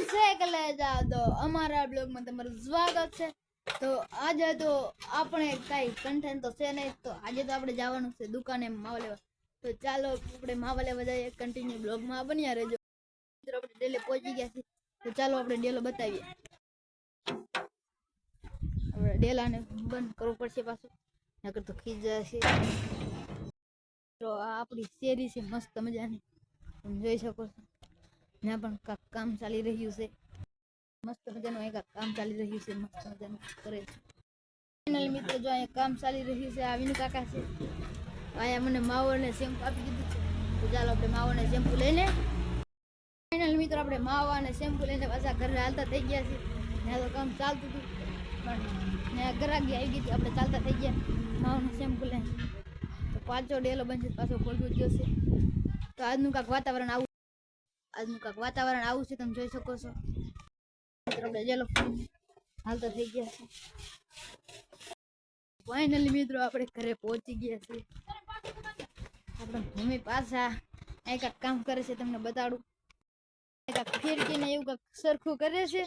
જય કલેજા તો અમારા બ્લોગમાં તમારું સ્વાગત છે। તો આજે તો આપણે કઈ કન્ટેન્ટ તો છે નહીં, તો આજે તો આપણે જવાનું છે દુકાને માવા લેવા। તો ચાલો આપણે માવા લેવા જઈએ, કન્ટિન્યુ બ્લોગમાં બન્યા રહેજો। મિત્રો આપણે ડેલે પહોંચી ગયા છે, તો ચાલો આપણે ડેલો બતાવીએ। આપણે ડેલાને બંધ કરવું પડશે પાછું, નકર તો ખીજ જશે। તો આ આપણી શેરી છે મસ્ત મજાની, તમે જોઈ શકો છો। यहाँ પણ કામ ચાલી રહ્યું છે, મસ્ત મજાનું એક કામ ચાલી રહ્યું છે, મસ્ત મજાનું કરે છે। ફાઇનલ મિત્રો જો અહીંયા કામ ચાલી રહ્યું છે, આવીને કાકા છે અહીંયા મને માવો ને શેમ્પુ આપી દીધું છે, તો ચાલો આપણે માવો ને શેમ્પુ લઈને ફાઇનલ મિત્રો આપણે માવા અને શેમ્પુ લઈને પાછા ઘરે હાલતા થઈ ગયા છે। ત્યાં તો કામ ચાલતું હતું પણ ત્યાં ગ્રાહકી આવી ગઈ હતી, આપણે ચાલતા થઈ ગયા માવાનું શેમ્પુ લઈને। તો પાછો ડેલો બનશે, પાછો ખોલવું જોશે। તો આજનું કાંક વાતાવરણ આવું છે, તમે જોઈ શકો છો। આપણે ડેલો હાલતા થઈ ગયા છે। ફાઇનલી મિત્રો આપણે ઘરે પહોંચી ગયા છે। આપણા મમ્મી પાછા એક કામ કરે છે, તમને બતાડું। એક ફિરકીને એવું કાંક સરખું કરે છે,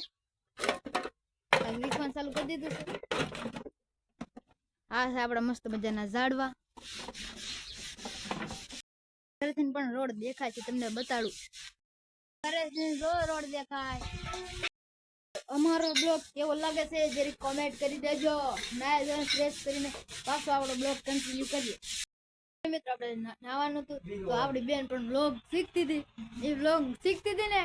વિખવાનું ચાલુ કરી દીધું છે। આ છે આપણા મસ્ત મજાના ઝાડવા, ઘરેથી પણ રોડ દેખાય છે, તમને બતાડું। ઘરેથી જો રોડ દેખાય। અમારો બ્લોગ કેવો લાગે છે જરી કોમેન્ટ કરી દેજો। નાય જોઈને ફ્રેશ કરીને પાછો આપણો બ્લોગ કન્ટિન્યુ કરીએ। મિત્રો આપણે નાવાનું હતું, તો આપણી બેન પણ બ્લોગ શીખતી હતી, એ બ્લોગ શીખતી હતી ને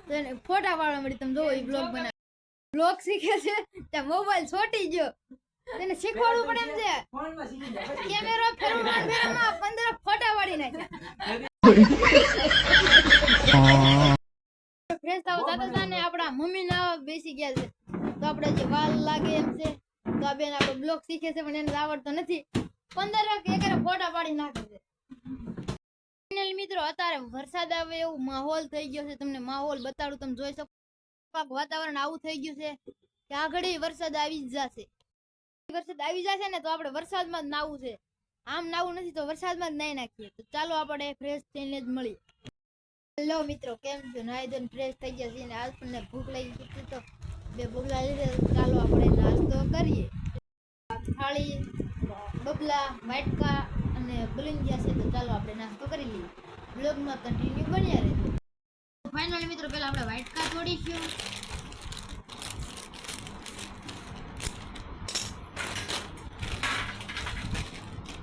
તો એને ફોટા પાડવા મળી। તમે જોવો એ બ્લોગ બનાવે, બ્લોગ શીખે છે ત્યાં મોબાઈલ છોટી ગયો, તેને શીખવાડવું પડે એમ છે। કેમેરો ફેરવવામાં 15 ફોટા પાડી નાખ્યા। ફ્રેશ થાવ જાતા ને આપણા મમ્મી ના બેસી ગયા છે, તો આપણે જે વાલ લાગે એમ છે, તો આ બેન આપણો બ્લોગ શીખે છે પણ એને આવડતો નથી, 15 ફોટા પાડી નાખે છે। ફાઇનલ મિત્રો અત્યારે વરસાદ આવે એવું માહોલ થઈ ગયો છે, તમને માહોલ બતાડું, તમે જોઈ શકો। વાતાવરણ આવું થઈ ગયું છે કે આગળ વરસાદ આવી જશે। વરસાદ આવી જશે ને તો આપણે વરસાદમાં જ નાવું છે, આમ નાવું નથી તો વરસાદમાં જ નાઈ નાખીએ। તો ચાલો આપણે ફ્રેશ થઈને જ મળીએ। હેલો મિત્રો, કેમ છો? નાઈ ધોઈને ફ્રેશ થઈ ગયા છે ને આપણને ભૂખ લાગી ગઈ છે, તો બે બબલા લીધે, ચાલો આપણે નાસ્તો કરીએ। થાળી, બબલા, વાટકા અને બલિંગિયા છે, તો ચાલો આપણે નાસ્તો કરી લઈએ। બ્લોગમાં કન્ટિન્યુ બન્યા રહેજો। ફાઇનલી મિત્રો પહેલા આપણે વાટકા તોડીશું,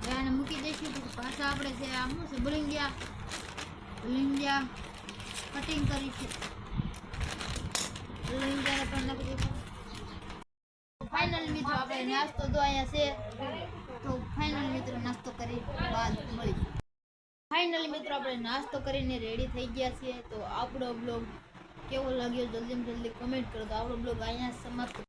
આને મૂકી દઈશું। તો પાછા આપણે છે આ શું છે બલિંગિયા કટિંગ કરીશું, બલિંગિયા પણ નાખી દઈશું। ફાઇનલ મિત્રો આપણે નાસ્તો તો અહીંયા છે, તો ફાઇનલ મિત્રો નાસ્તો કરી બાદ મળી। ફાઇનલી મિત્રો આપણે નાસ્તો કરીને રેડી થઈ ગયા છીએ। તો આપણો બ્લોગ કેવો લાગ્યો જલ્દી કમેન્ટ કરો। તો આપણો બ્લોગ અહીંયા સમાપ્ત